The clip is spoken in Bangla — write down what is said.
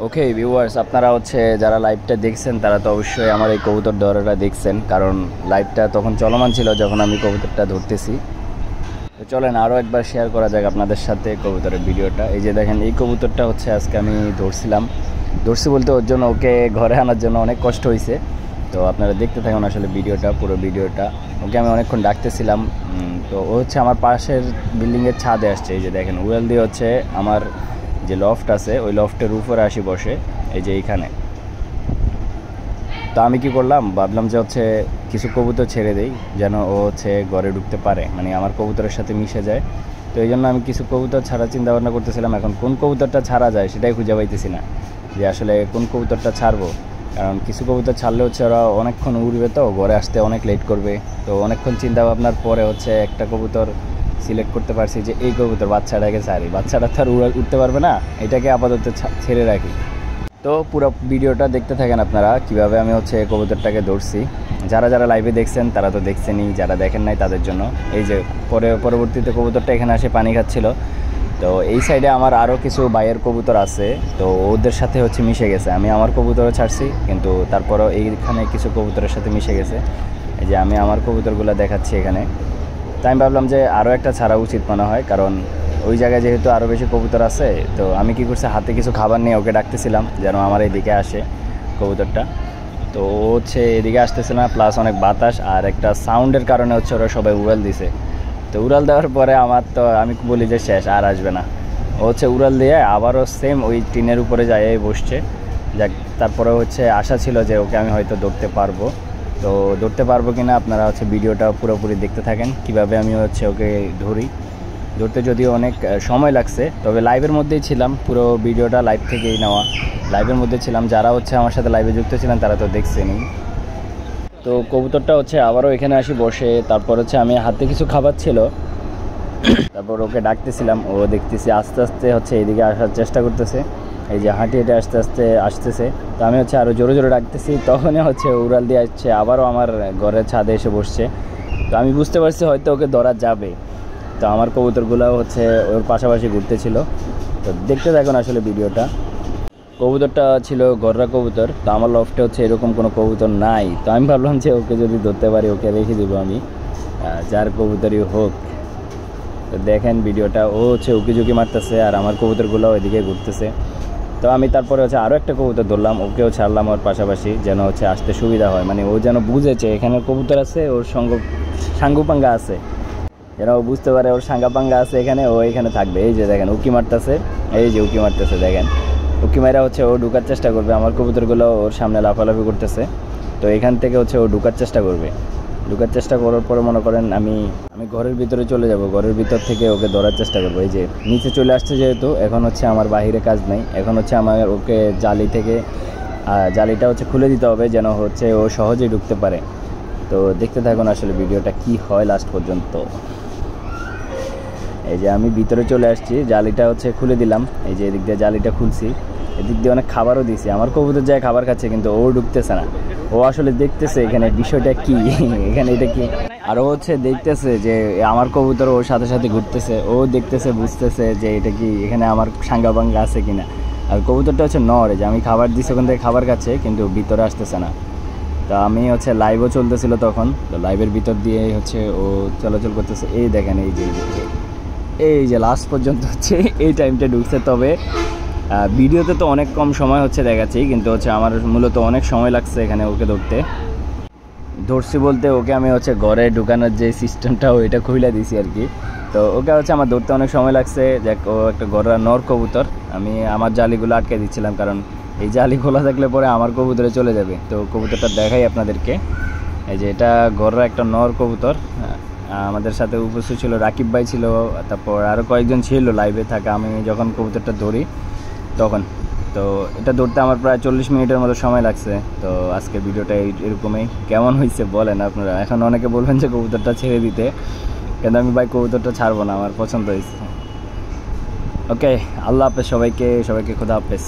ওকে ভিউয়ার্স, আপনারা হচ্ছে যারা লাইভটা দেখছেন তারা তো অবশ্যই আমার এই কবুতর ধরাটা দেখছেন, কারণ লাইভটা তখন চলমান ছিল যখন আমি কবুতরটা ধরতেছি। তো চলেন আরও একবার শেয়ার করা যাক আপনাদের সাথে কবুতরের ভিডিওটা। এই যে দেখেন, এই কবুতরটা হচ্ছে আজকে আমি ধরছি বলতে ওর জন্য ওকে ঘরে আনার জন্য অনেক কষ্ট হয়েছে। তো আপনারা দেখতে থাকুন আসলে ভিডিওটা, পুরো ভিডিওটা। ওকে আমি অনেকক্ষণ ডাকতেছিলাম। তো ও হচ্ছে আমার পাশের বিল্ডিংয়ের ছাদে আসছে। এই যে দেখেন, উড়াল দিয়ে হচ্ছে আমার যে লফট আছে ওই লফটের উপরে আসি বসে, এই যে এইখানে। তো আমি কি করলাম, ভাবলাম যে হচ্ছে কিছু কবুতর ছেড়ে দেই যেন ও হচ্ছে ঘরে ঢুকতে পারে, মানে আমার কবুতরের সাথে মিশে যায়। তো এই জন্য আমি কিছু কবুতর ছাড়ার চিন্তা ভাবনা করতেছিলাম। এখন কোন কবুতরটা ছাড়া যায় সেটাই খুঁজে পাইতেছি না, যে আসলে কোন কবুতরটা ছাড়বো। কারণ কিছু কবুতর ছাড়লে হচ্ছে ওরা অনেকক্ষণ উড়বে, তো ঘরে আসতে অনেক লেট করবে। তো অনেকক্ষণ চিন্তা ভাবনার পরে হচ্ছে একটা কবুতর সিলেক্ট করতে পারছি, যে এই কবুতর বাচ্চাটাকে ছাড়ি। বাচ্চাটা তো আর উঠতে পারবে না, এটাকে আপাতত ছেড়ে রাখি। তো পুরো ভিডিওটা দেখতে থাকেন আপনারা, কিভাবে আমি হচ্ছে কবুতরটাকে ধরছি। যারা যারা লাইভে দেখছেন তারা তো দেখছেনই, যারা দেখেন নাই তাদের জন্য। এই যে পরবর্তীতে কবুতরটা এখানে আসে পানি খাচ্ছিল। তো এই সাইডে আমার আরও কিছু বাইয়ের কবুতর আছে, তো ওদের সাথে হচ্ছে মিশে গেছে। আমি আমার কবুতরও ছাড়ছি, কিন্তু তারপরও এইখানে কিছু কবুতরের সাথে মিশে গেছে। এই যে আমি আমার কবুতরগুলো দেখাচ্ছি এখানে। তাই আমি ভাবলাম যে আরও একটা ছাড়া উচিত মনে হয়, কারণ ওই জায়গায় যেহেতু আরও বেশি কবুতর আছে। তো আমি কী করছি, হাতে কিছু খাবার নিয়ে ওকে ডাকতেছিলাম যেন আমার এইদিকে আসে কবুতরটা। তো ও হচ্ছে এদিকে আসতেছে না, প্লাস অনেক বাতাস আর একটা সাউন্ডের কারণে হচ্ছে ওরা সবাই উড়াল দিছে। তো উড়াল দেওয়ার পরে আমার তো আমি বলি যে শেষ, আর আসবে না। ও হচ্ছে উড়াল দিয়ে আবারও সেম ওই টিনের উপরে যায় বসছে। যাক, তারপরে হচ্ছে আশা ছিল যে ওকে আমি হয়তো ধরতে পারবো। তো ধরতে পারবো কিনা আপনারা হচ্ছে ভিডিওটা পুরোপুরি দেখতে থাকেন, কিভাবে আমি হচ্ছে ওকে ধরতে যদিও অনেক সময় লাগছে, তবে লাইভের মধ্যেই ছিলাম। পুরো ভিডিওটা লাইভ থেকেই নেওয়া, লাইভের মধ্যে ছিলাম। যারা হচ্ছে আমার সাথে লাইভে যুক্ত ছিলেন তারা তো দেখছেনই। তো কবুতরটা হচ্ছে আবারও এখানে আসি বসে। তারপর হচ্ছে আমি হাতে কিছু খাবার ছিল, তারপর ওকে ডাকতেছিলাম। ও দেখতেছি আস্তে আস্তে হচ্ছে এইদিকে আসার চেষ্টা করতেছে। এই যে হাঁটি হেঁটে আস্তে আস্তে আসতেছে। তো আমি হচ্ছে আরও জোরে জোরে ডাকতেছি, তখনই হচ্ছে উড়াল দিয়ে আসছে, আবারও আমার ঘরের ছাদে এসে বসছে। তো আমি বুঝতে পারছি হয়তো ওকে ধরা যাবে। তো আমার কবুতরগুলো হচ্ছে ওর পাশাপাশি ঘুরতেছিল। তো দেখতে থাকুন আসলে ভিডিওটা। কবুতরটা ছিল গররা কবুতর। তো আমার লফটে হচ্ছে এরকম কোনো কবুতর নাই। তো আমি ভাবলাম যে ওকে যদি ধরতে পারি ওকে রেখে দেবো আমি, যার কবুতরই হোক। তো দেখেন ভিডিওটা, ও হচ্ছে উকি ঝুঁকি মারতেছে আর আমার কবুতরগুলো ওইদিকে ঘুরতেছে। তো আমি তারপরে হচ্ছে আরও একটা কবুতর ধরলাম, ওকেও ছাড়লাম ওর পাশাপাশি, যেন হচ্ছে আসতে সুবিধা হয়। মানে ও যেন বুঝেছে এখানে কবুতর আছে, ওর সাঙ্গুপাঙ্গা আছে, যেন ও বুঝতে পারে ওর সাঙ্গাপাঙ্গা আছে এখানে, ও এখানে থাকবে। এই যে দেখেন উকি মারতেছে, এই যে উকি মারতেছে, দেখেন উকি মারা হচ্ছে ও ঢুকার চেষ্টা করবে। আমার কবুতরগুলো ওর সামনে লাফালাফি করতেছে। তো এখান থেকে হচ্ছে ও ঢুকার চেষ্টা করবে। ঢুকার চেষ্টা করার পরে মনে করেন আমি ঘরের ভিতরে চলে যাব, ঘরের ভিতর থেকে ওকে ধরার চেষ্টা করবো। এই যে নিচে চলে আসছে যেহেতু, এখন হচ্ছে আমার বাহিরে কাজ নেই, এখন হচ্ছে আমার ওকে জালিটা হচ্ছে খুলে দিতে হবে, যেন হচ্ছে ও সহজেই ঢুকতে পারে। তো দেখতে থাকুন আসলে ভিডিওটা কি হয় লাস্ট পর্যন্ত। এই যে আমি ভিতরে চলে আসছি, জালিটা হচ্ছে খুলে দিলাম। এই যে এদিক দিয়ে জালিটা খুলছি, এদিক দিয়ে অনেক খাবারও দিয়েছি। আমার কবুতর যায় খাবার খাচ্ছে, কিন্তু ও ঢুকতেছে না। ও আসলে দেখতেছে এখানে বিষয়টা কি, এখানে এটা কি। আর ও হচ্ছে দেখতেছে যে আমার কবুতর ওর সাথে সাথে ঘুরতেছে। ও দেখতেছে, বুঝতেছে যে এটা কি, এখানে আমার সাঙ্গাবাঙ্গা আছে কিনা। আর কবুতরটা হচ্ছে নর, যে আমি খাবার দিচ্ছি ওখান থেকে খাবার খাচ্ছে, কিন্তু ভিতরে আসতেছে না। তো আমি হচ্ছে লাইভও চলতেছিল তখন, তো লাইভের ভিতর দিয়ে হচ্ছে ও চলাচল করতেছে। এই দেখেন, এই যে লাস্ট পর্যন্ত হচ্ছে এই টাইমটা ঢুকছে। তবে ভিডিওতে তো অনেক কম সময় হচ্ছে দেখাচ্ছি, কিন্তু হচ্ছে আমার মূলত অনেক সময় লাগছে এখানে ওকে ধরছি বলতে ওকে আমি হচ্ছে ঘরে ঢুকানোর যে সিস্টেমটা ওইটা খুলে দিছি আর কি। তো ওকে হচ্ছে আমার ধরতে অনেক সময় লাগছে। দেখ, ও একটা গররা নর কবুতর। আমি আমার জালিগুলো আটকে দিচ্ছিলাম, কারণ এই জালি খোলা থাকলে পরে আমার কবুতরে চলে যাবে। তো কবুতরটা দেখাই আপনাদেরকে। এই যে এটা গররা একটা নর কবুতর। আমাদের সাথে উপস্থিত ছিল রাকিব ভাই ছিল, তারপর আরও কয়েকজন ছিল লাইভে থাকা আমি যখন কবুতরটা ধরি তখন। তো এটা ধরতে আমার প্রায় 40 মিনিটের মতো সময় লাগছে। তো আজকের ভিডিওটা এরকমই। কেমন হয়েছে বলেন আপনারা। এখন অনেকে বলবেন যে কবুতরটা ছেড়ে দিতে, কিন্তু আমি ভাই কবুতরটা ছাড়বো না, আমার পছন্দ হয়েছে। ওকে, আল্লাহ হাফেজ সবাইকে, খোদা হাফেজ।